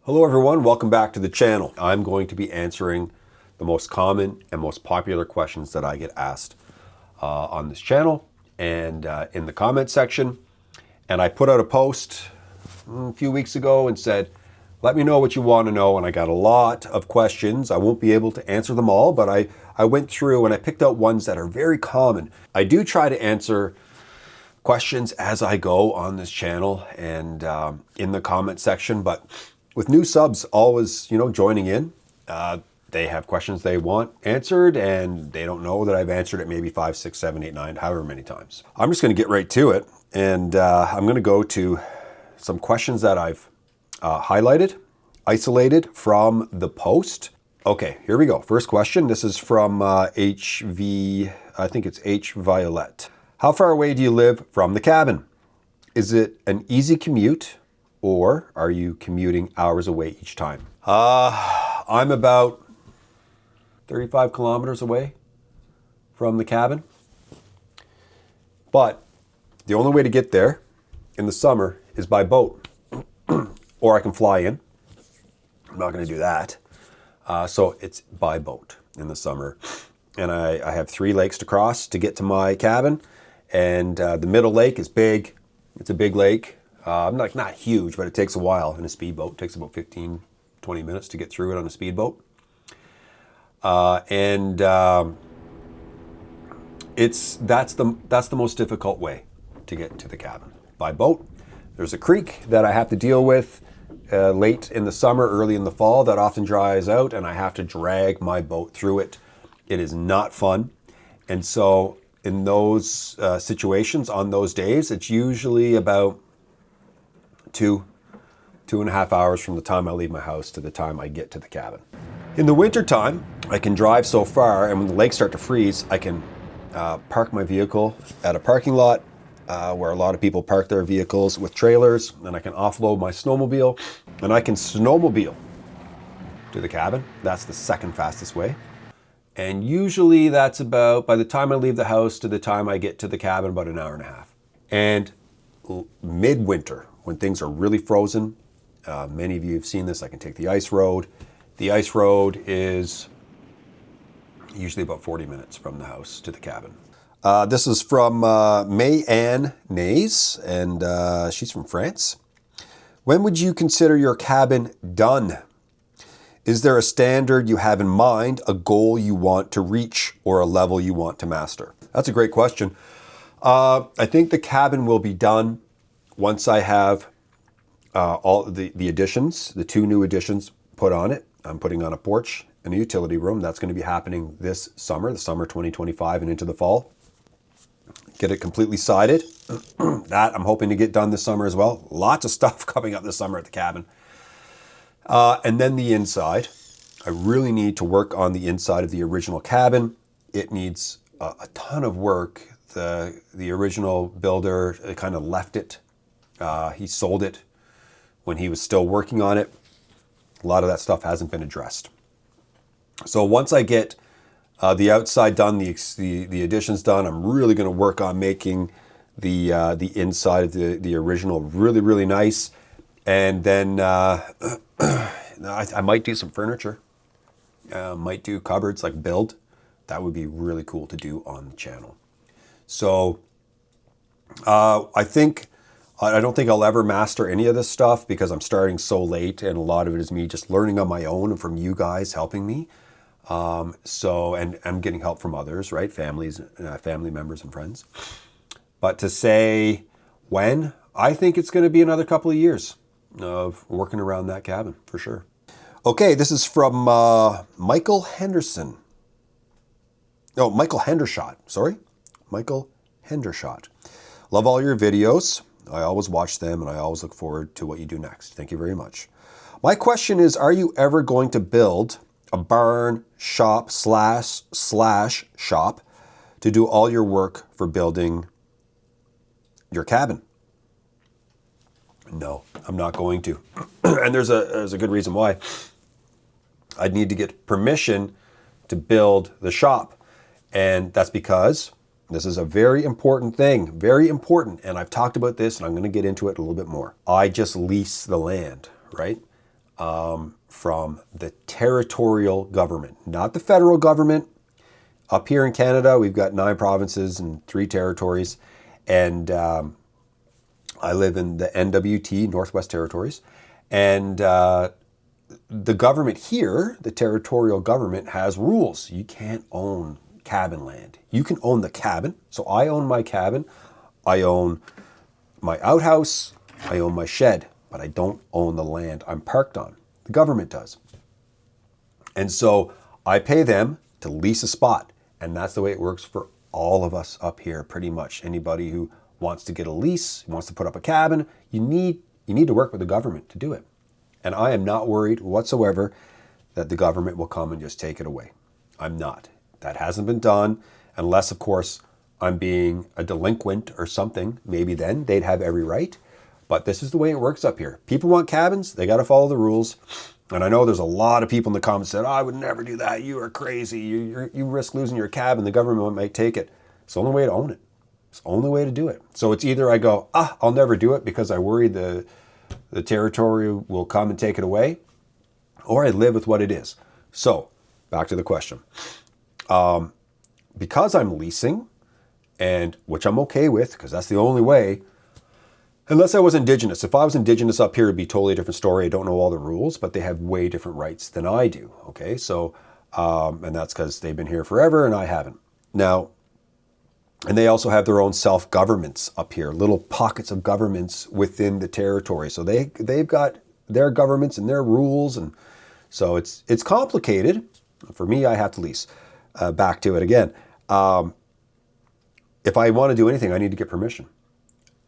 Hello everyone, welcome back to the channel. I'm going to be answering the most common and most popular questions that I get asked on this channel and in the comment section. And I put out a post a few weeks ago and said, let me know what you want to know. And I got a lot of questions. I won't be able to answer them all, but I went through and I picked out ones that are very common. I do try to answer questions as I go on this channel and in the comment section, but with new subs always, joining in, they have questions they want answered and they don't know that I've answered it maybe 5, 6, 7, 8, 9, however many times. I'm just going to get right to it, and I'm going to go to some questions that I've highlighted, isolated from the post. Okay, here we go. First question. This is from HV, I think it's H Violet. How far away do you live from the cabin? Is it an easy commute, or are you commuting hours away each time? I'm about 35 kilometers away from the cabin. But the only way to get there in the summer is by boat. Or I can fly in. I'm not going to do that. So it's by boat in the summer. And I have 3 lakes to cross to get to my cabin. And the middle lake is big. It's a big lake. Not huge, but it takes a while in a speedboat. It takes about 15, 20 minutes to get through it on a speedboat. That's the most difficult way to get to the cabin, by boat. There's a creek that I have to deal with late in the summer, early in the fall, that often dries out, and I have to drag my boat through it. It is not fun. And so in those situations, on those days, it's usually about 2.5 hours from the time I leave my house to the time I get to the cabin. In the winter time, I can drive so far, and when the lakes start to freeze, I can park my vehicle at a parking lot where a lot of people park their vehicles with trailers, and I can offload my snowmobile, and I can snowmobile to the cabin. That's the second fastest way. And usually that's about, by the time I leave the house to the time I get to the cabin, about an hour and a half. And midwinter, when things are really frozen, many of you have seen this, I can take the ice road. The ice road is usually about 40 minutes from the house to the cabin. This is from May-Anne Nays, and she's from France. When would you consider your cabin done? Is there a standard you have in mind, a goal you want to reach, or a level you want to master? That's a great question. I think the cabin will be done once I have all the additions, the 2 new additions put on it. I'm putting on a porch and a utility room. That's going to be happening this summer, the summer 2025 and into the fall. Get it completely sided. That I'm hoping to get done this summer as well. Lots of stuff coming up this summer at the cabin. And then the inside. I really need to work on the inside of the original cabin. It needs a ton of work. The original builder kind of left it. He sold it when he was still working on it. A lot of that stuff hasn't been addressed. So once I get the outside done, the additions done, I'm really going to work on making the inside of the original really, really nice. And then I might do some furniture. Might do cupboards, like build. That would be really cool to do on the channel. So I don't think I'll ever master any of this stuff because I'm starting so late, and a lot of it is me just learning on my own and from you guys helping me. And I'm getting help from others, right? Family members and friends. But to say when, I think it's going to be another couple of years of working around that cabin for sure. Okay, this is from Michael Henderson. No, Michael Hendershot, sorry. Michael Hendershot. Love all your videos. I always watch them and I always look forward to what you do next. Thank you very much. My question is, are you ever going to build a barn, shop, slash shop to do all your work for building your cabin? No, I'm not going to. And there's a good reason why. I'd need to get permission to build the shop. And that's because this is a very important thing, very important. And I've talked about this and I'm going to get into it a little bit more. I just lease the land, right? from the territorial government, not the federal government. Up here in Canada, we've got 9 provinces and 3 territories, and I live in the NWT, Northwest Territories, and the government here, the territorial government, has rules. You can't own cabin land. You can own the cabin. So I own my cabin. I own my outhouse. I own my shed, but I don't own the land I'm parked on. The government does. And so I pay them to lease a spot. And that's the way it works for all of us up here, pretty much. Anybody who wants to get a lease, wants to put up a cabin, you need to work with the government to do it. And I am not worried whatsoever that the government will come and just take it away. I'm not. That hasn't been done, unless, of course, I'm being a delinquent or something. Maybe then they'd have every right. But this is the way it works up here. People want cabins, they got to follow the rules. And I know there's a lot of people in the comments that, oh, I would never do that. You are crazy. You risk losing your cabin. The government might take it. It's the only way to own it. It's the only way to do it. So it's either I go, I'll never do it because I worry the territory will come and take it away, or I live with what it is. So back to the question. Because I'm leasing, and which I'm okay with, because that's the only way, unless I was Indigenous. If I was Indigenous up here, it'd be a totally different story. I don't know all the rules, but they have way different rights than I do. Okay, so, and that's because they've been here forever and I haven't. Now, and they also have their own self-governments up here, little pockets of governments within the territory. So they've got their governments and their rules, and so it's complicated. For me, I have to lease. Back to it again. If I want to do anything, I need to get permission.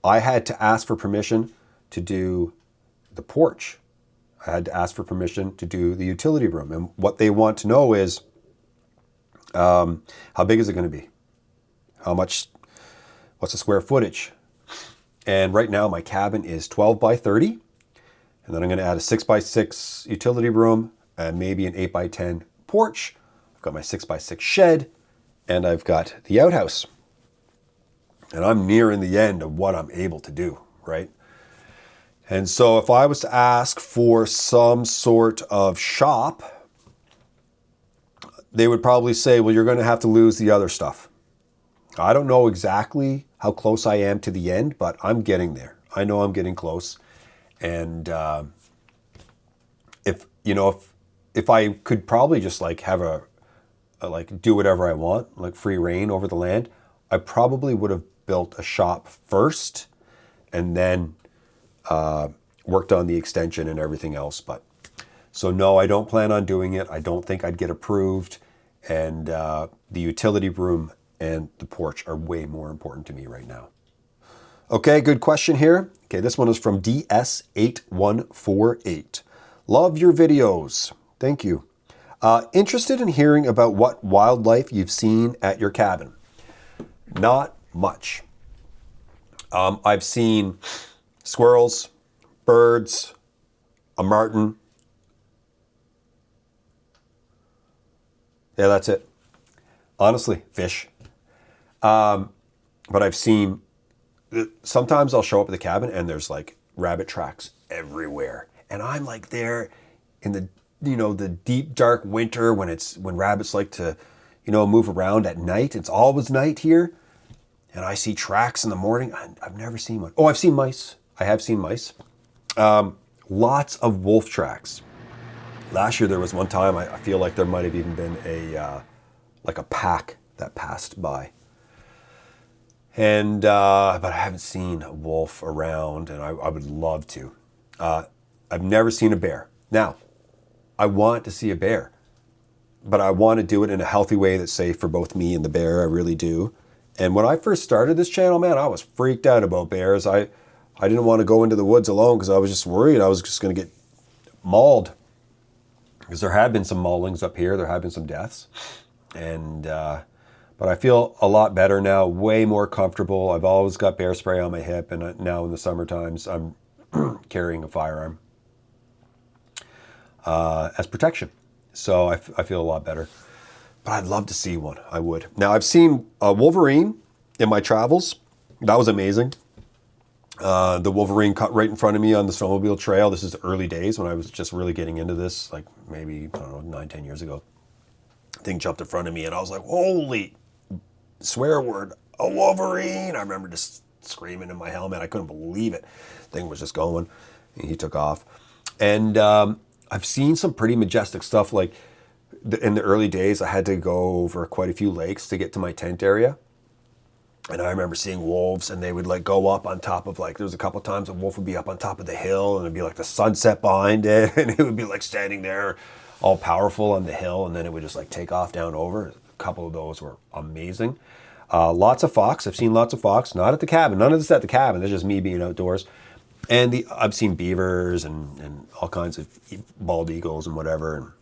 I had to ask for permission to do the porch. I had to ask for permission to do the utility room. And what they want to know is, how big is it going to be? What's the square footage? And right now my cabin is 12 by 30. And then I'm going to add a 6 by 6 utility room and maybe an 8 by 10 porch. I've got my 6 by 6 shed, and I've got the outhouse. And I'm nearing the end of what I'm able to do, right? And so if I was to ask for some sort of shop, they would probably say, well, you're going to have to lose the other stuff. I don't know exactly how close I am to the end, but I'm getting there. I know I'm getting close. And if I could probably just like have a do whatever I want, like free reign over the land, I probably would have built a shop first and then worked on the extension and everything else. But so no, I don't plan on doing it. I don't think I'd get approved. And the utility room and the porch are way more important to me right now. Okay, good question here. Okay, this one is from DS8148. Love your videos. Thank you. Interested in hearing about what wildlife you've seen at your cabin. Not much. I've seen squirrels, birds, a marten. Yeah, that's it. Honestly, fish. But I've seen, sometimes I'll show up at the cabin and there's like rabbit tracks everywhere. And I'm like there in the deep dark winter when rabbits like to, move around at night. It's always night here. And I see tracks in the morning. I've never seen one. Oh, I've seen mice. I have seen mice. Lots of wolf tracks. Last year there was one time, I feel like there might have even been a pack that passed by. And, but I haven't seen a wolf around, and I would love to. I've never seen a bear. Now, I want to see a bear, but I want to do it in a healthy way that's safe for both me and the bear. I really do. And when I first started this channel, man, I was freaked out about bears. I didn't want to go into the woods alone because I was just worried I was just going to get mauled. Because there have been some maulings up here. There have been some deaths. And, but I feel a lot better now, way more comfortable. I've always got bear spray on my hip. And now in the summer times, I'm carrying a firearm as protection. So I feel a lot better. But I'd love to see one. I would. Now, I've seen a wolverine in my travels. That was amazing. The wolverine cut right in front of me on the snowmobile trail. This is the early days when I was just really getting into this, like maybe, I don't know, 9, 10 years ago. Thing jumped in front of me and I was like, holy, swear word, a wolverine. I remember just screaming in my helmet. I couldn't believe it. Thing was just going and he took off. And I've seen some pretty majestic stuff. Like in the early days, I had to go over quite a few lakes to get to my tent area. And I remember seeing wolves and they would like go up on top of like, there was a couple times a wolf would be up on top of the hill and it'd be like the sunset behind it. And it would be like standing there all powerful on the hill. And then it would just like take off down over. A couple of those were amazing. Lots of fox. I've seen lots of fox, not at the cabin. None of this at the cabin. It's just me being outdoors. And I've seen beavers and all kinds of bald eagles and whatever.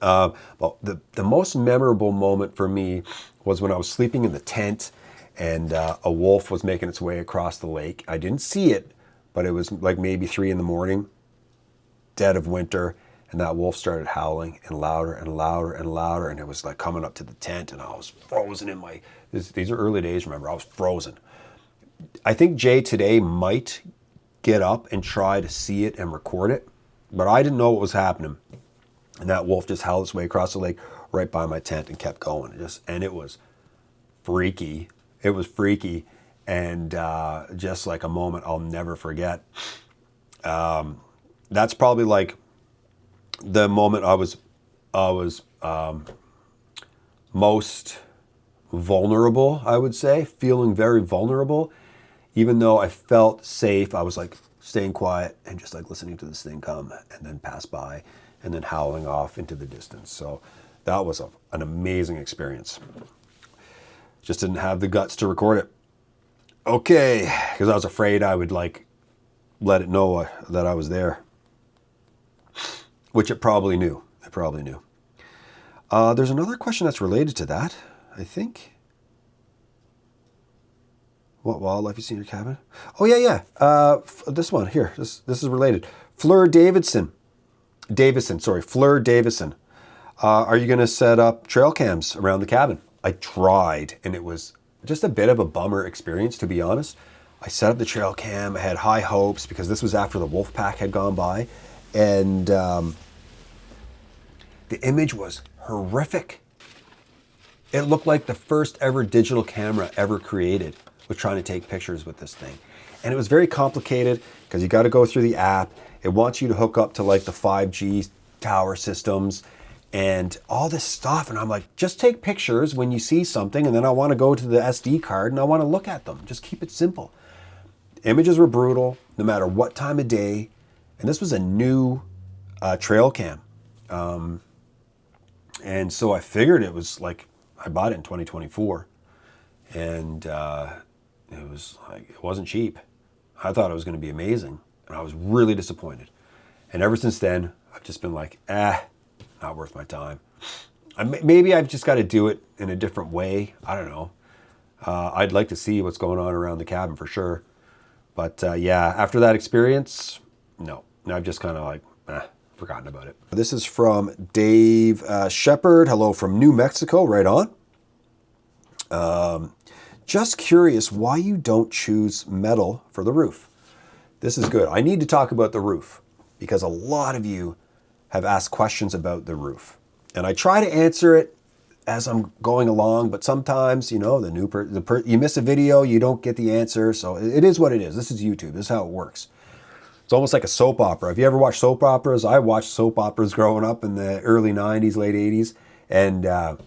But the most memorable moment for me was when I was sleeping in the tent and a wolf was making its way across the lake. I didn't see it, but it was like maybe 3 a.m, dead of winter, and that wolf started howling and louder and louder and louder, and it was like coming up to the tent, and I was frozen in my, these are early days, remember, I was frozen. I think Jay today might get up and try to see it and record it, but I didn't know what was happening. And that wolf just howled its way across the lake right by my tent and kept going. And it was freaky. It was freaky, and just like a moment I'll never forget. That's probably like the moment I was most vulnerable, I would say, feeling very vulnerable. Even though I felt safe, I was like staying quiet and just like listening to this thing come and then pass by and then howling off into the distance. So that was an amazing experience. Just didn't have the guts to record it. Okay, because I was afraid I would like let it know that I was there, which it probably knew. It probably knew. There's another question that's related to that, I think. What wildlife you see in your cabin? Oh yeah. This one here. This is related. Fleur Davison. Are you going to set up trail cams around the cabin? I tried, and it was just a bit of a bummer experience, to be honest. I set up the trail cam. I had high hopes because this was after the wolf pack had gone by, and the image was horrific. It looked like the first ever digital camera ever created was trying to take pictures with this thing. And it was very complicated because you got to go through the app. It wants you to hook up to like the 5G tower systems and all this stuff. And I'm like, just take pictures when you see something. And then I want to go to the SD card and I want to look at them. Just keep it simple. Images were brutal no matter what time of day. And this was a new trail cam. And so I figured it was like, I bought it in 2024. And it was like, it wasn't cheap. I thought it was going to be amazing. And I was really disappointed. And ever since then, I've just been like, not worth my time. Maybe I've just got to do it in a different way. I don't know. I'd like to see what's going on around the cabin for sure. But yeah, after that experience, no. I've just kind of like, forgotten about it. This is from Dave Shepard. Hello from New Mexico, right on. Just curious why you don't choose metal for the roof. This is good. I need to talk about the roof because a lot of you have asked questions about the roof. And I try to answer it as I'm going along, but sometimes, you know, you miss a video, you don't get the answer. So it is what it is. This is YouTube. This is how it works. It's almost like a soap opera. Have you ever watched soap operas? I watched soap operas growing up in the early 90s, late 80s. And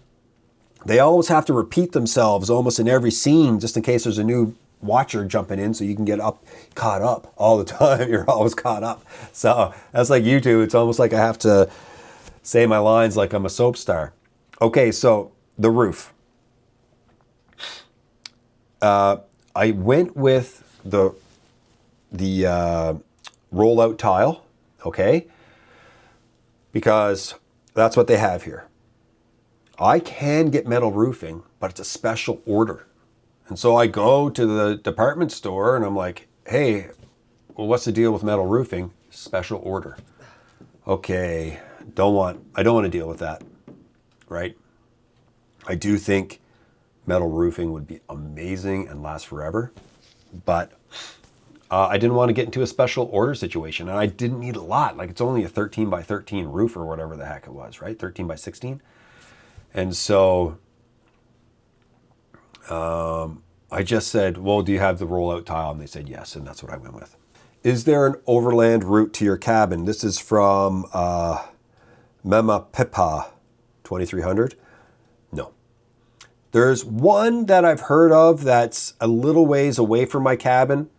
they always have to repeat themselves almost in every scene just in case there's a new watcher jumping in so you can get caught up all the time. You're always caught up. So that's like YouTube. It's almost like I have to say my lines like I'm a soap star. Okay, so the roof. I went with the rollout tile, okay? Because that's what they have here. I can get metal roofing, but it's a special order. And so I go to the department store and I'm like, hey, well, what's the deal with metal roofing? Special order. Okay, I don't want to deal with that, right? I do think metal roofing would be amazing and last forever, but I didn't want to get into a special order situation, and I didn't need a lot. Like, it's only a 13 by 13 roof or whatever the heck it was, right? 13 by 16. And so I just said, well, do you have the rollout tile? And they said yes, and that's what I went with. Is there an overland route to your cabin? This is from Mema Pipa 2300. No. There's one that I've heard of that's a little ways away from my cabin,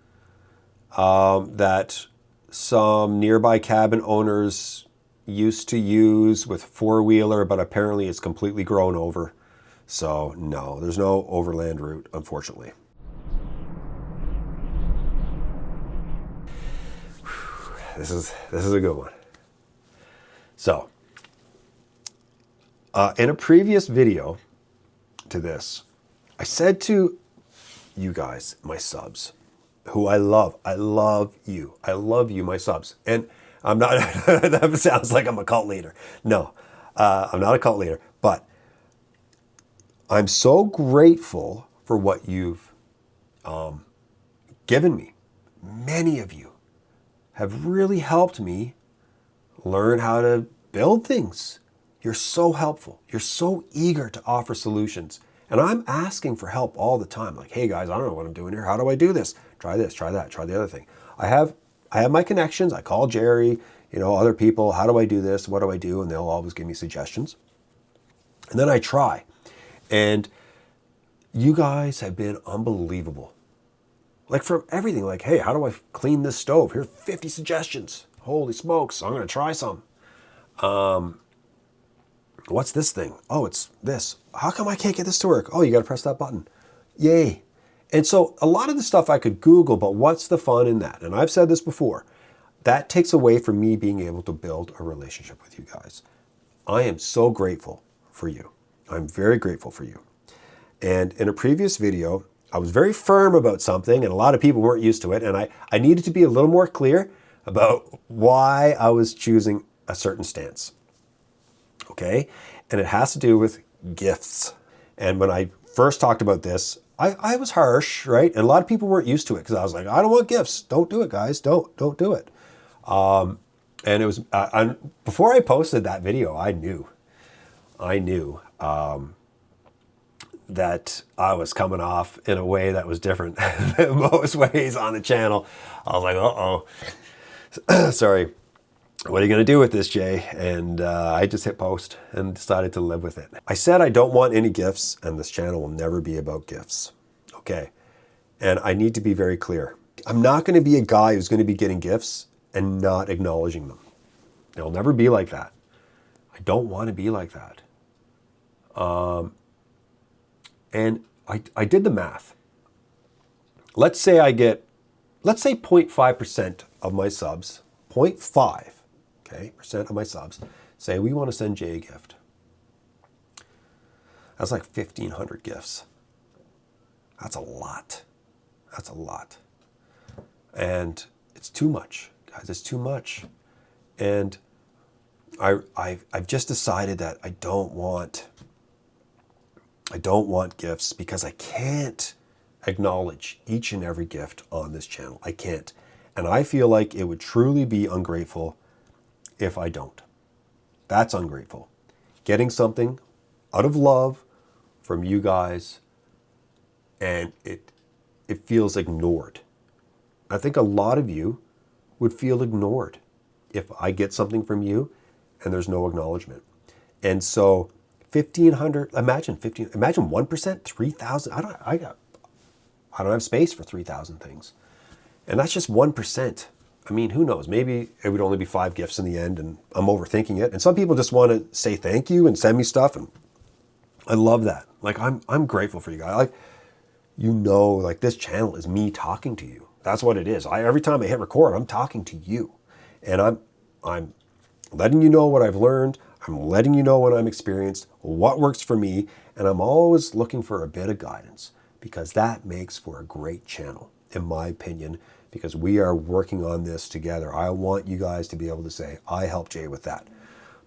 that some nearby cabin owners used to use with four-wheeler, but apparently it's completely grown over. So no, there's no overland route, unfortunately. This is a good one. So, in a previous video to this, I said to you guys, my subs, who I love you, my subs. And I'm not, that sounds like I'm a cult leader. No, I'm not a cult leader, but I'm so grateful for what you've given me. Many of you have really helped me learn how to build things. You're so helpful. You're so eager to offer solutions. And I'm asking for help all the time. Like, hey guys, I don't know what I'm doing here. How do I do this? Try this, try that, try the other thing. I have my connections. I call Jerry, other people. How do I do this? What do I do? And they'll always give me suggestions. And then I try. And you guys have been unbelievable. Like, from everything, like, hey, how do I clean this stove? Here's 50 suggestions. Holy smokes, I'm going to try some. What's this thing? Oh, it's this. How come I can't get this to work? Oh, you got to press that button. Yay. And so a lot of the stuff I could Google, but what's the fun in that? And I've said this before. That takes away from me being able to build a relationship with you guys. I am so grateful for you. I'm very grateful for you. And in a previous video, I was very firm about something, and a lot of people weren't used to it, and I needed to be a little more clear about why I was choosing a certain stance. Okay? And it has to do with gifts. And when I first talked about this, I was harsh, right? And a lot of people weren't used to it, because I was like, I don't want gifts. Don't do it, guys. Don't do it. And it was before I posted that video, I knew that I was coming off in a way that was different than most ways on the channel. I was like, uh-oh. Sorry. What are you going to do with this, Jay? And I just hit post and decided to live with it. I said I don't want any gifts, and this channel will never be about gifts. Okay. And I need to be very clear. I'm not going to be a guy who's going to be getting gifts and not acknowledging them. It'll never be like that. I don't want to be like that. And I did the math. Let's say 0.5% of my subs, 0.5, okay, percent of my subs, say we want to send Jay a gift. That's like 1,500 gifts. That's a lot. That's a lot. And it's too much, guys, it's too much. And I've just decided that I don't want gifts, because I can't acknowledge each and every gift on this channel. I can't. And I feel like it would truly be ungrateful if I don't. That's ungrateful. Getting something out of love from you guys, and it feels ignored. I think a lot of you would feel ignored if I get something from you and there's no acknowledgement. And so 1,500, imagine 1%, 3,000. I don't have space for 3,000 things. And that's just 1%. I mean, who knows? Maybe it would only be 5 gifts in the end, and I'm overthinking it. And some people just want to say thank you and send me stuff, and I love that. Like, I'm grateful for you guys. Like, this channel is me talking to you. That's what it is. Every time I hit record, I'm talking to you. And I'm letting you know what I've learned. I'm letting you know what I'm experienced, what works for me, and I'm always looking for a bit of guidance, because that makes for a great channel, in my opinion, because we are working on this together. I want you guys to be able to say, I helped Jay with that.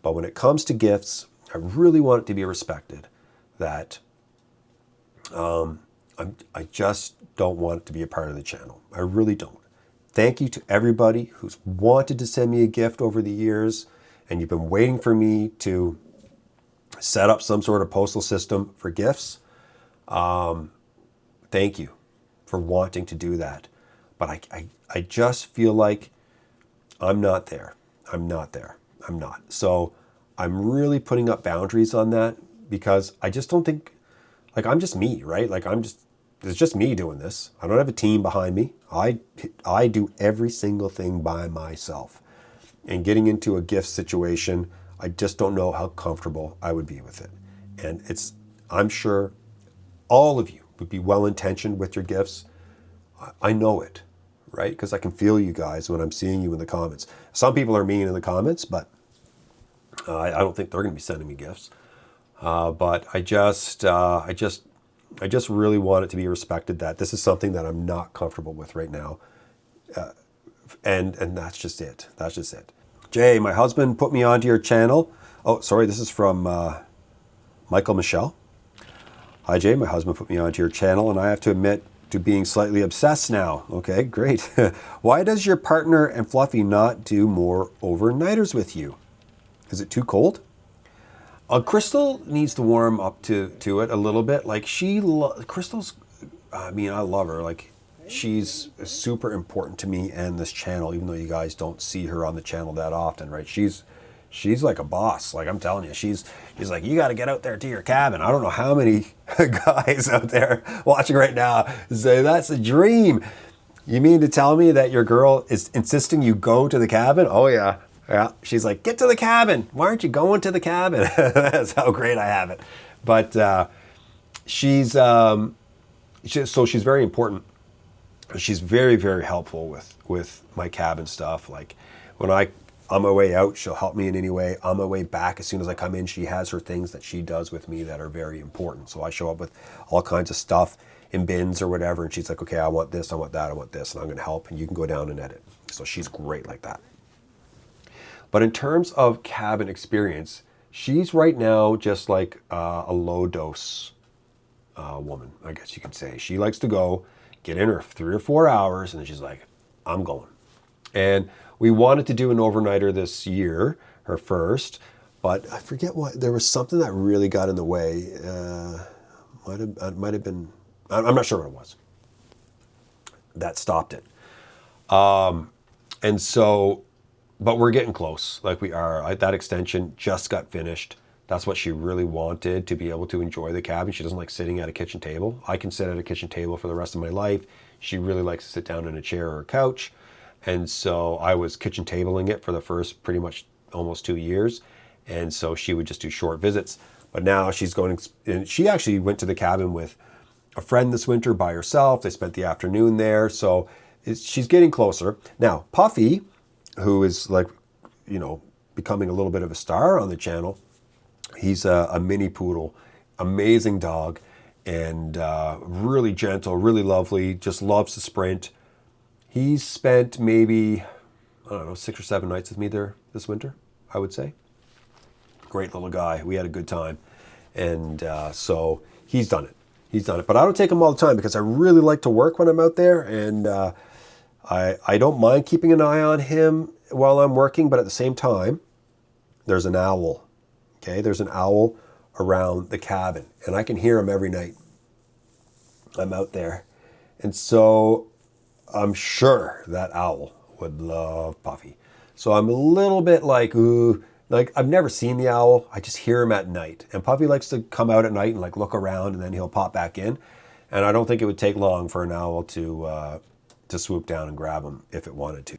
But when it comes to gifts, I really want it to be respected that I just don't want it to be a part of the channel. I really don't. Thank you to everybody who's wanted to send me a gift over the years, and you've been waiting for me to set up some sort of postal system for gifts. Thank you for wanting to do that. But I just feel like I'm not there. I'm not there. I'm not. So I'm really putting up boundaries on that because I just don't think, like, I'm just me, right? Like, it's just me doing this. I don't have a team behind me. I do every single thing by myself. And getting into a gift situation, I just don't know how comfortable I would be with it. And I'm sure all of you would be well-intentioned with your gifts. I know it, right? Because I can feel you guys when I'm seeing you in the comments. Some people are mean in the comments, but I don't think they're going to be sending me gifts. But I just really want it to be respected that this is something that I'm not comfortable with right now. And that's just it. That's just it. Jay, my husband put me onto your channel. Oh, sorry, this is from Michael Michelle. Hi, Jay, my husband put me onto your channel, and I have to admit to being slightly obsessed now. Okay, great. Why does your partner and Fluffy not do more overnighters with you? Is it too cold? Crystal needs to warm up to it a little bit. Like Crystal's, I mean, I love her. Like, she's super important to me and this channel, even though you guys don't see her on the channel that often, right? She's like a boss. Like, I'm telling you, she's like, you got to get out there to your cabin. I don't know how many guys out there watching right now say that's a dream. You mean to tell me that your girl is insisting you go to the cabin? Oh yeah. Yeah, she's like, get to the cabin. Why aren't you going to the cabin? That's how great I have it. But she's very important. She's very, very helpful with my cabin stuff. Like, when on my way out, she'll help me in any way. On my way back, as soon as I come in, she has her things that she does with me that are very important. So I show up with all kinds of stuff in bins or whatever, and she's like, okay, I want this, I want that, I want this, and I'm going to help, and you can go down and edit. So she's great like that. But in terms of cabin experience, she's right now just like a low dose woman, I guess you could say. She likes to go, get in her 3 or 4 hours, and then she's like, I'm going. And we wanted to do an overnighter this year, her first, but I forget what, there was something that really got in the way. Might have been, I'm not sure what it was, that stopped it. And so, but we're getting close, like we are. That extension just got finished. That's what she really wanted, to be able to enjoy the cabin. She doesn't like sitting at a kitchen table. I can sit at a kitchen table for the rest of my life. She really likes to sit down in a chair or a couch. And so I was kitchen tabling it for the first pretty much almost 2 years. And so she would just do short visits. But now she's going, and she actually went to the cabin with a friend this winter by herself. They spent the afternoon there. So she's getting closer. Now, Puffy, who is like, becoming a little bit of a star on the channel. He's a mini poodle, amazing dog, and really gentle, really lovely, just loves to sprint. He's spent maybe, 6 or 7 nights with me there this winter, I would say. Great little guy. We had a good time. And so he's done it. He's done it. But I don't take him all the time because I really like to work when I'm out there, and I don't mind keeping an eye on him while I'm working, but at the same time, there's an owl. Okay, there's an owl around the cabin, and I can hear him every night. I'm out there. And so I'm sure that owl would love Puffy. So I'm a little bit like, ooh, like I've never seen the owl. I just hear him at night. And Puffy likes to come out at night and like look around, and then he'll pop back in. And I don't think it would take long for an owl to swoop down and grab him if it wanted to.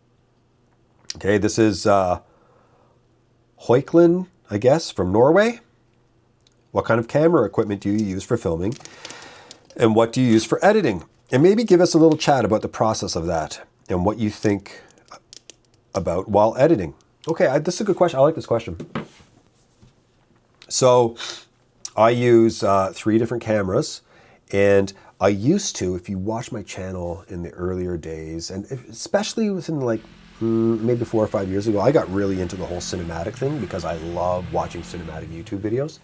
Okay, this is Hoikland, I guess, from Norway. What kind of camera equipment do you use for filming? And what do you use for editing? And maybe give us a little chat about the process of that and what you think about while editing. Okay, this is a good question. I like this question. So I use 3 different cameras, and I used to, if you watch my channel in the earlier days, and especially within like maybe 4 or 5 years ago, I got really into the whole cinematic thing because I love watching cinematic YouTube videos.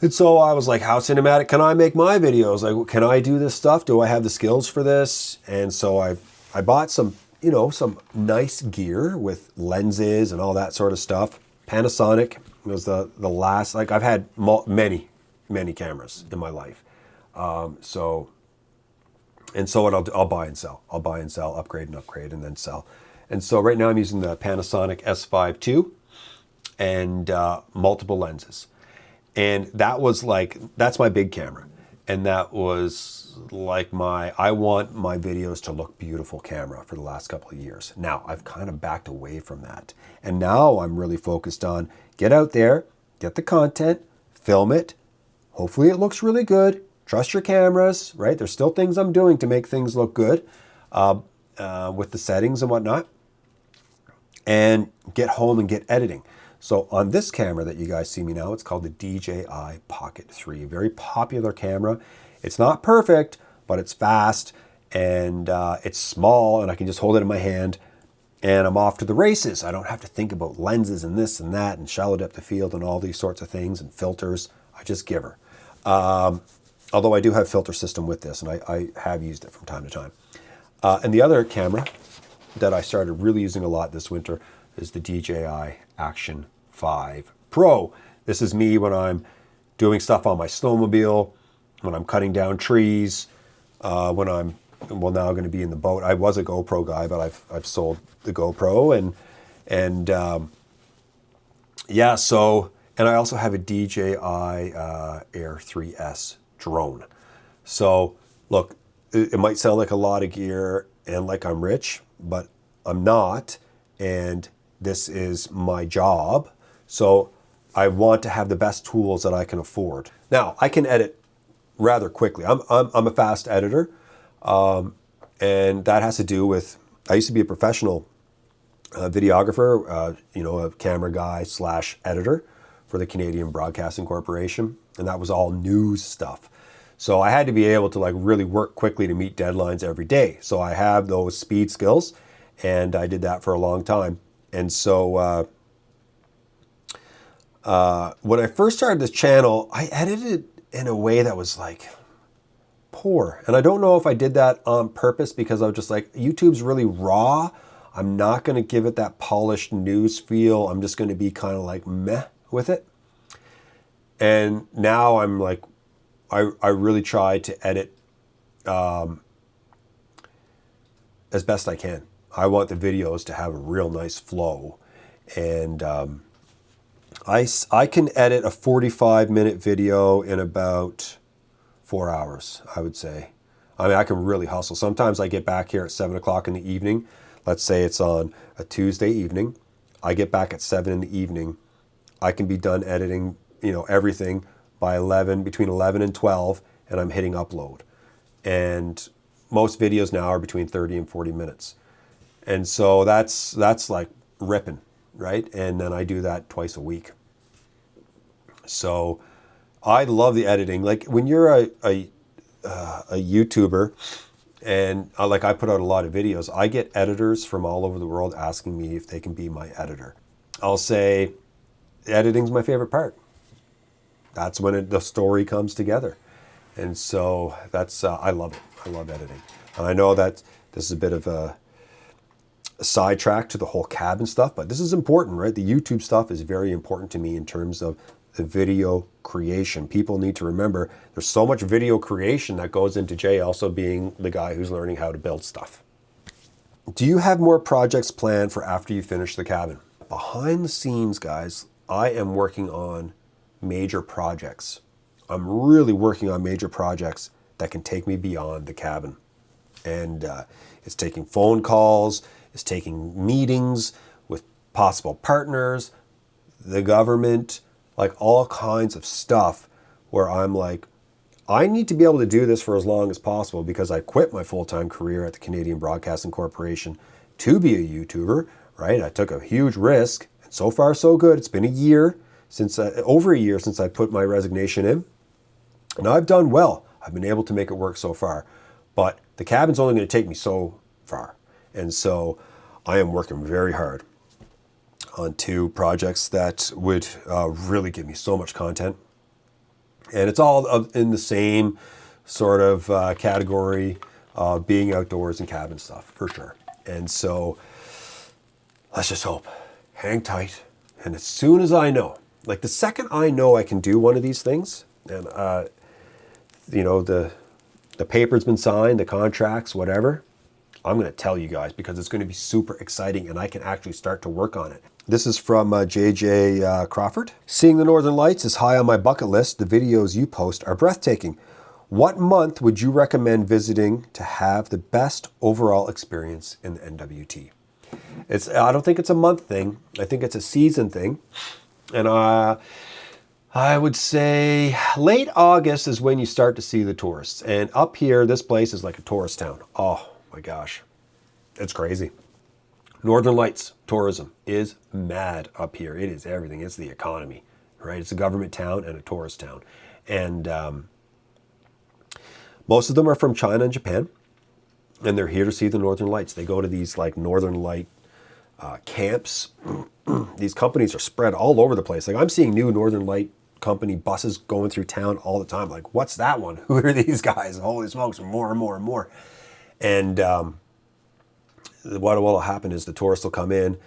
And so I was like, how cinematic can I make my videos? Like, can I do this stuff? Do I have the skills for this? And so I bought some you know, some nice gear with lenses and all that sort of stuff. Panasonic was the last, like I've had many cameras in my life. So what I'll buy and sell. I'll buy and sell, upgrade and then sell. And so right now I'm using the Panasonic S5 II and multiple lenses. And that's my big camera. And that was like I want my videos to look beautiful camera for the last couple of years. Now I've kind of backed away from that. And now I'm really focused on get out there, get the content, film it. Hopefully it looks really good. Trust your cameras, right? There's still things I'm doing to make things look good with the settings and whatnot. And get home and get editing. So on this camera that you guys see me now, it's called the DJI Pocket 3. Very popular camera. It's not perfect, but it's fast and it's small and I can just hold it in my hand and I'm off to the races. I don't have to think about lenses and this and that and shallow depth of field and all these sorts of things and filters. I just give her. Although I do have filter system with this and I have used it from time to time. And the other camera that I started really using a lot this winter is the DJI Action 5 Pro. This is me when I'm doing stuff on my snowmobile, when I'm cutting down trees, when I'm now going to be in the boat. I was a GoPro guy, but I've sold the GoPro and yeah. So and I also have a DJI Air 3S drone. So look, it might sound like a lot of gear and like I'm rich, but I'm not. And this is my job. So I want to have the best tools that I can afford. Now, I can edit rather quickly. I'm a fast editor. And that has to do with, I used to be a professional videographer, a camera guy / editor for the Canadian Broadcasting Corporation. And that was all news stuff. So I had to be able to like really work quickly to meet deadlines every day. So I have those speed skills and I did that for a long time. And so when I first started this channel, I edited in a way that was like poor. And I don't know if I did that on purpose because I was just like, YouTube's really raw. I'm not going to give it that polished news feel. I'm just going to be kind of like meh with it. And now I'm like, I really try to edit as best I can. I want the videos to have a real nice flow. And I can edit a 45-minute video in about 4 hours, I would say. I mean, I can really hustle. Sometimes I get back here at 7 o'clock in the evening. Let's say it's on a Tuesday evening. I get back at 7 in the evening. I can be done editing, everything by between 11 and 12, and I'm hitting upload. And most videos now are between 30 and 40 minutes. And so that's like ripping, right? And then I do that twice a week. So I love the editing. Like when you're a YouTuber and I put out a lot of videos, I get editors from all over the world asking me if they can be my editor. I'll say, editing's my favorite part. That's when the story comes together. And so that's, I love it. I love editing. And I know that this is a bit of a sidetrack to the whole cabin stuff, but this is important, right? The YouTube stuff is very important to me in terms of the video creation. People need to remember there's so much video creation that goes into Jay also being the guy who's learning how to build stuff. Do you have more projects planned for after you finish the cabin? Behind the scenes, guys, I am working on major projects. I'm really working on major projects that can take me beyond the cabin. And it's taking phone calls, it's taking meetings with possible partners, the government, like all kinds of stuff where I'm like, I need to be able to do this for as long as possible because I quit my full-time career at the Canadian Broadcasting Corporation to be a YouTuber, right? I took a huge risk and so far so good. It's been over a year since I put my resignation in. And I've done well. I've been able to make it work so far. But the cabin's only going to take me so far. And so I am working very hard on 2 projects that would really give me so much content. And it's all in the same sort of category of being outdoors and cabin stuff, for sure. And so let's just hope. Hang tight. And as soon as I know, like the second I know I can do one of these things, and the paper's been signed, the contracts, whatever, I'm going to tell you guys because it's going to be super exciting and I can actually start to work on it. This is from JJ Crawford. Seeing the Northern Lights is high on my bucket list. The videos you post are breathtaking. What month would you recommend visiting to have the best overall experience in the NWT? I don't think it's a month thing. I think it's a season thing. And I would say late August is when you start to see the tourists. And up here, this place is like a tourist town. Oh my gosh, it's crazy. Northern Lights tourism is mad up here. It is everything. It's the economy, right? It's a government town and a tourist town. And most of them are from China and Japan. And they're here to see the Northern Lights. They go to these like Northern Light camps. These companies are spread all over the place. Like I'm seeing new Northern Light company buses going through town all the time. Like, what's that one? Who are these guys? Holy smokes, more and more and more. And what will happen is the tourists will come in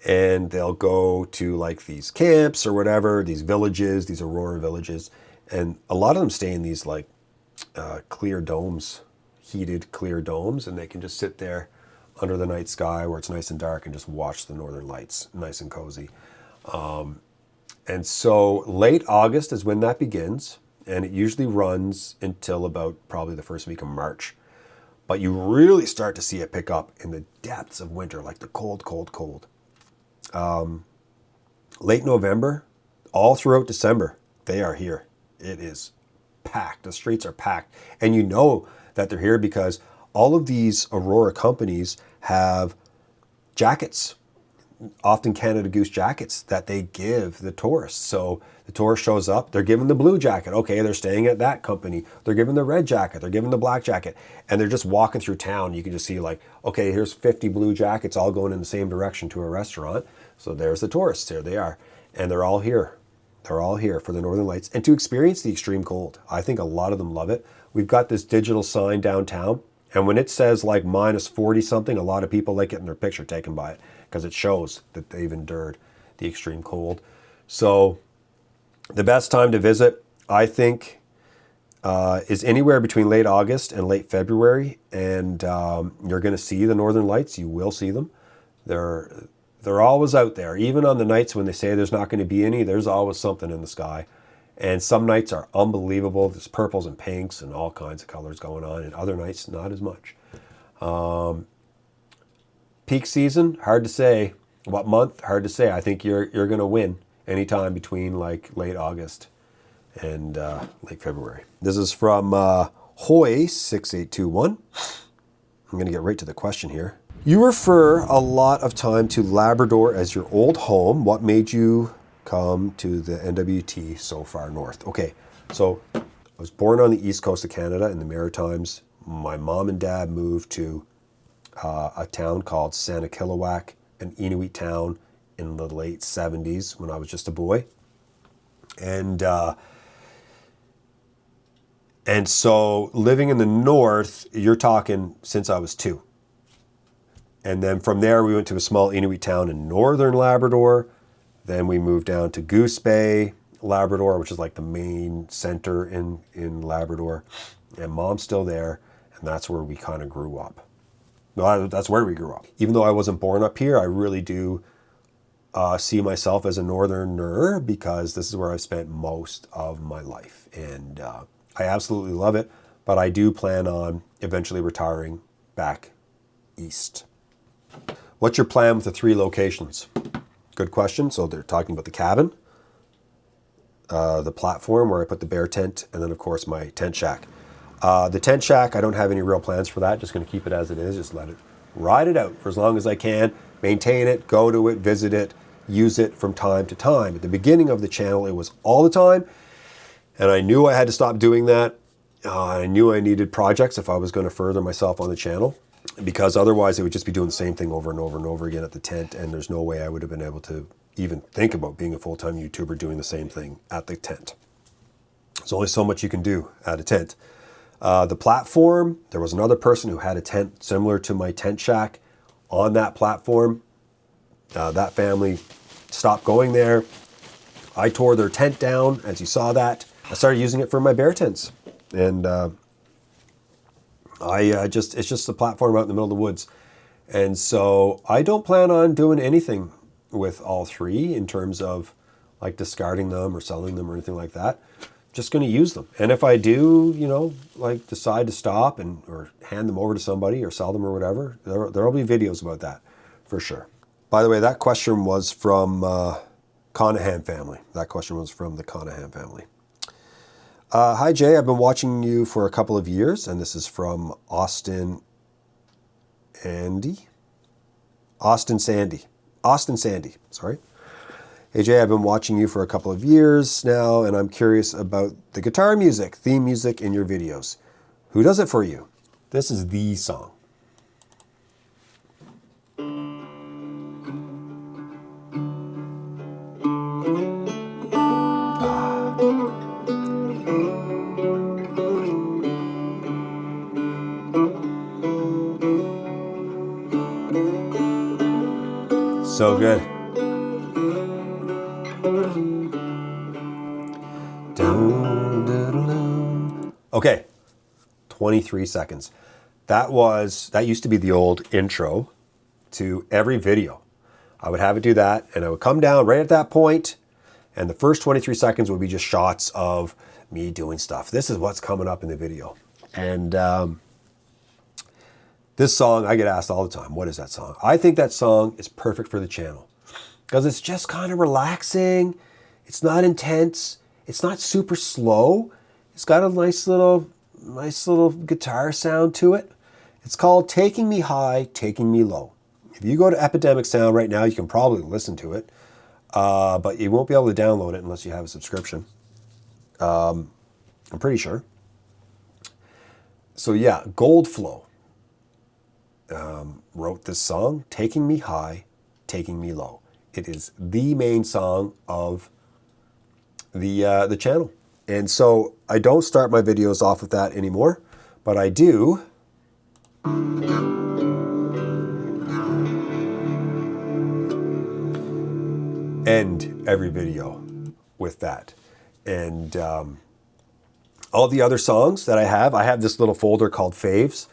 and they'll go to like these camps or whatever, these villages, these Aurora villages. And a lot of them stay in these like clear domes, heated clear domes, and they can just sit there under the night sky where it's nice and dark and just watch the Northern Lights, nice and cozy. And so late August is when that begins, and it usually runs until about probably the first week of March. But you really start to see it pick up in the depths of winter, like the cold, cold, cold. Late November, all throughout December, they are here. It is packed. The streets are packed. And you know that they're here because all of these Aurora companies have jackets, often Canada Goose jackets that they give the tourists. So the tourist shows up, they're given the blue jacket. Okay, they're staying at that company. They're given the red jacket, they're given the black jacket, and they're just walking through town. You can just see like, okay, here's 50 blue jackets all going in the same direction to a restaurant. So there's the tourists, here they are. And they're all here. They're all here for the Northern Lights and to experience the extreme cold. I think a lot of them love it. We've got this digital sign downtown, and when it says like minus 40 something, a lot of people like getting their picture taken by it because it shows that they've endured the extreme cold. So the best time to visit, I think, is anywhere between late August and late February. And you're going to see the Northern Lights. You will see them. They're always out there. Even on the nights when they say there's not going to be any, there's always something in the sky. And some nights are unbelievable. There's purples and pinks and all kinds of colors going on. And other nights, not as much. Peak season, hard to say. What month? Hard to say. I think you're going to win anytime between like late August and late February. This is from Hoy6821. I'm going to get right to the question here. You refer a lot of time to Labrador as your old home. What made you come to the NWT so far north? Okay, so I was born on the east coast of Canada in the Maritimes. My mom and dad moved to a town called Sanikiluwak, an Inuit town in the late 70s when I was just a boy. And so living in the north, you're talking since I was 2. And then from there, we went to a small Inuit town in northern Labrador. Then we moved down to Goose Bay, Labrador, which is like the main center in Labrador. And Mom's still there, and that's where we kind of grew up. No, that's where we grew up. Even though I wasn't born up here, I really do see myself as a northerner because this is where I've spent most of my life. And I absolutely love it, but I do plan on eventually retiring back east. What's your plan with the 3 locations? Good question. So they're talking about the cabin, the platform where I put the bear tent, and then of course my tent shack. The tent shack, I don't have any real plans for that. Just going to keep it as it is. Just let it ride it out for as long as I can. Maintain it, go to it, visit it, use it from time to time. At the beginning of the channel, it was all the time. And I knew I had to stop doing that. I knew I needed projects if I was going to further myself on the channel, because otherwise it would just be doing the same thing over and over and over again at the tent. And there's no way I would have been able to even think about being a full-time YouTuber doing the same thing at the tent. There's only so much you can do at a tent. The platform, there was another person who had a tent similar to my tent shack. on that platform. That family stopped going there. I tore their tent down, as you saw that. I started using it for my bear tents. And it's just a platform out in the middle of the woods. And so I don't plan on doing anything with all three in terms of like discarding them or selling them or anything like that. Just going to use them. And if I do, like decide to stop or hand them over to somebody or sell them or whatever, there'll be videos about that for sure. By the way, that question was from Conahan family. That question was from the Conahan family. Hi, Jay. I've been watching you for a couple of years, and this is from Austin Sandy, sorry. Hey, Jay, I've been watching you for a couple of years now, and I'm curious about the guitar music, theme music in your videos. Who does it for you? This is the song. So good. Okay, 23 seconds. That used to be the old intro to every video. I would have it do that, and I would come down right at that point, and the first 23 seconds would be just shots of me doing stuff. This is what's coming up in the video. And this song, I get asked all the time, what is that song? I think that song is perfect for the channel because it's just kind of relaxing. It's not intense. It's not super slow. It's got a nice little guitar sound to it. It's called Taking Me High, Taking Me Low. If you go to Epidemic Sound right now, you can probably listen to it, but you won't be able to download it unless you have a subscription. I'm pretty sure. So yeah, Goldflow wrote this song, Taking Me High, Taking Me Low. It is the main song of the channel. And so I don't start my videos off with that anymore, but I do end every video with that. And all the other songs that I have this little folder called Faves.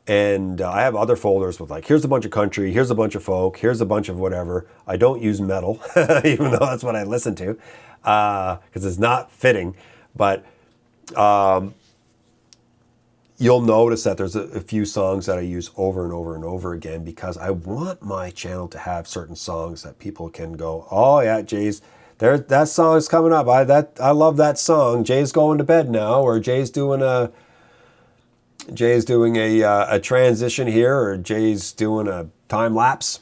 And I have other folders with like, here's a bunch of country, here's a bunch of folk, here's a bunch of whatever. I don't use metal, even though that's what I listen to, because it's not fitting. But you'll notice that there's a few songs that I use over and over and over again because I want my channel to have certain songs that people can go, oh yeah, Jay's, that song's coming up. I love that song. Jay's going to bed now, or Jay's doing a transition here, or Jay's doing a time lapse.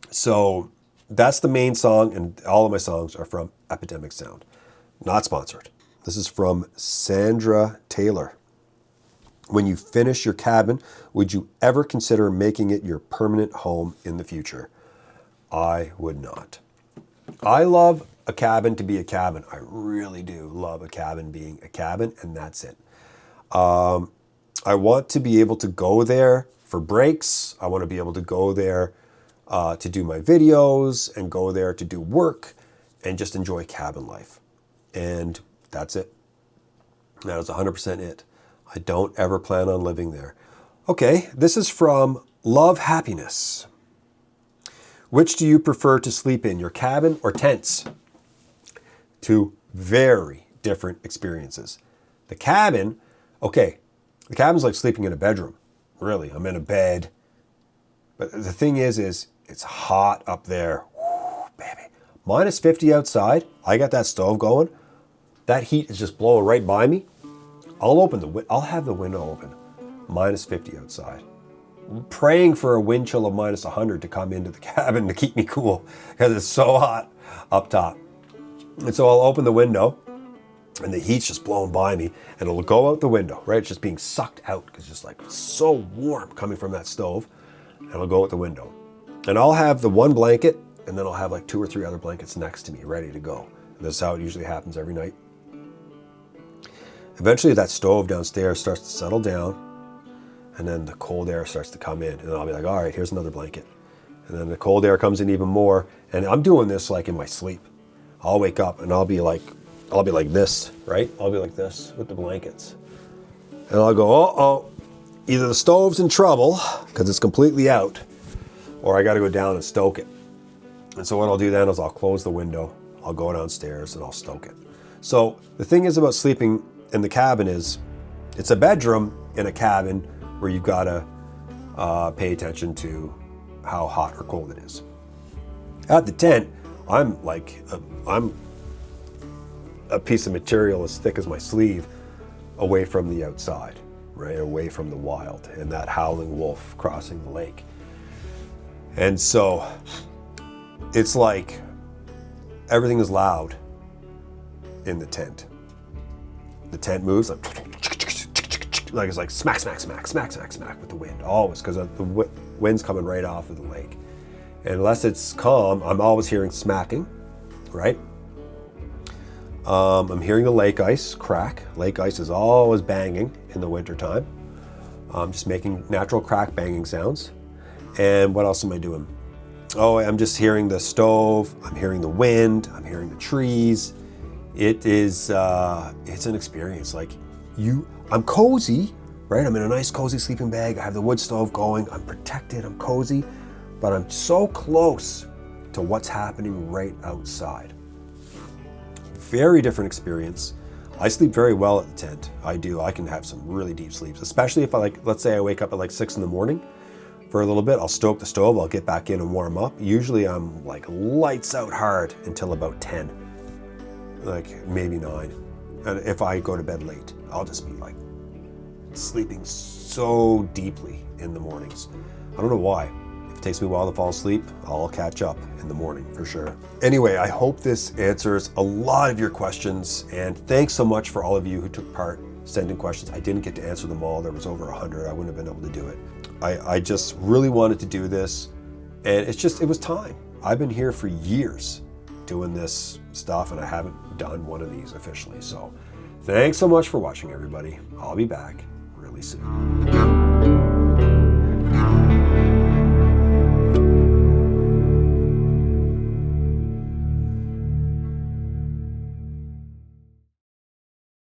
So that's the main song, and all of my songs are from Epidemic Sound. Not sponsored. This is from Sandra Taylor. When you finish your cabin, would you ever consider making it your permanent home in the future? I would not. I love a cabin to be a cabin. I really do love a cabin being a cabin, and that's it. I want to be able to go there for breaks. I want to be able to go there to do my videos and go there to do work and just enjoy cabin life. And that's it. That is 100% it. I don't ever plan on living there. Okay, this is from Love Happiness. Which do you prefer to sleep in, your cabin or tents? Two very different experiences. The cabin, okay, the cabin's like sleeping in a bedroom. Really, I'm in a bed. But the thing is it's hot up there. Whew, baby. Minus 50 outside. I got that stove going. That heat is just blowing right by me. I'll have the window open. Minus 50 outside. I'm praying for a wind chill of minus 100 to come into the cabin to keep me cool because it's so hot up top. And so I'll open the window and the heat's just blowing by me and it'll go out the window, right? It's just being sucked out because it's just like so warm coming from that stove, and it'll go out the window. And I'll have the one blanket and then I'll have like 2 or 3 other blankets next to me ready to go. And this is how it usually happens every night. Eventually that stove downstairs starts to settle down and then the cold air starts to come in, and I'll be like, all right, here's another blanket. And then the cold air comes in even more, and I'm doing this like in my sleep. I'll wake up and I'll be like this, right? I'll be like this with the blankets. And I'll go, uh-oh, either the stove's in trouble because it's completely out, or I got to go down and stoke it. And so what I'll do then is I'll close the window, I'll go downstairs and I'll stoke it. So the thing is about sleeping in the cabin is it's a bedroom in a cabin where you've got to pay attention to how hot or cold it is. At the tent, I'm a piece of material as thick as my sleeve away from the outside, right? Away from the wild and that howling wolf crossing the lake. And so it's like everything is loud in the tent. The tent moves like it's like smack, smack, smack, smack, smack, smack with the wind, always, because the wind's coming right off of the lake. And unless it's calm, I'm always hearing smacking, right? I'm hearing the lake ice crack. Lake ice is always banging in the wintertime. Just making natural crack banging sounds. And what else am I doing? Oh, I'm just hearing the stove. I'm hearing the wind. I'm hearing the trees. It is, it's an experience. Like I'm cozy, right? I'm in a nice cozy sleeping bag. I have the wood stove going. I'm protected, I'm cozy, but I'm so close to what's happening right outside. Very different experience. I sleep very well at the tent. I do. I can have some really deep sleeps, especially if let's say I wake up at like 6 in the morning for a little bit. I'll stoke the stove. I'll get back in and warm up. Usually I'm like lights out hard until about 10, like maybe 9. And if I go to bed late, I'll just be like sleeping so deeply in the mornings. I don't know why. If it takes me a while to fall asleep, I'll catch up in the morning for sure. Anyway, I hope this answers a lot of your questions, and thanks so much for all of you who took part sending questions. I didn't get to answer them all. There was over 100. I wouldn't have been able to do it. I just really wanted to do this, and it was time. I've been here for years doing this stuff, and I haven't done one of these officially. So thanks so much for watching, everybody. I'll be back really soon.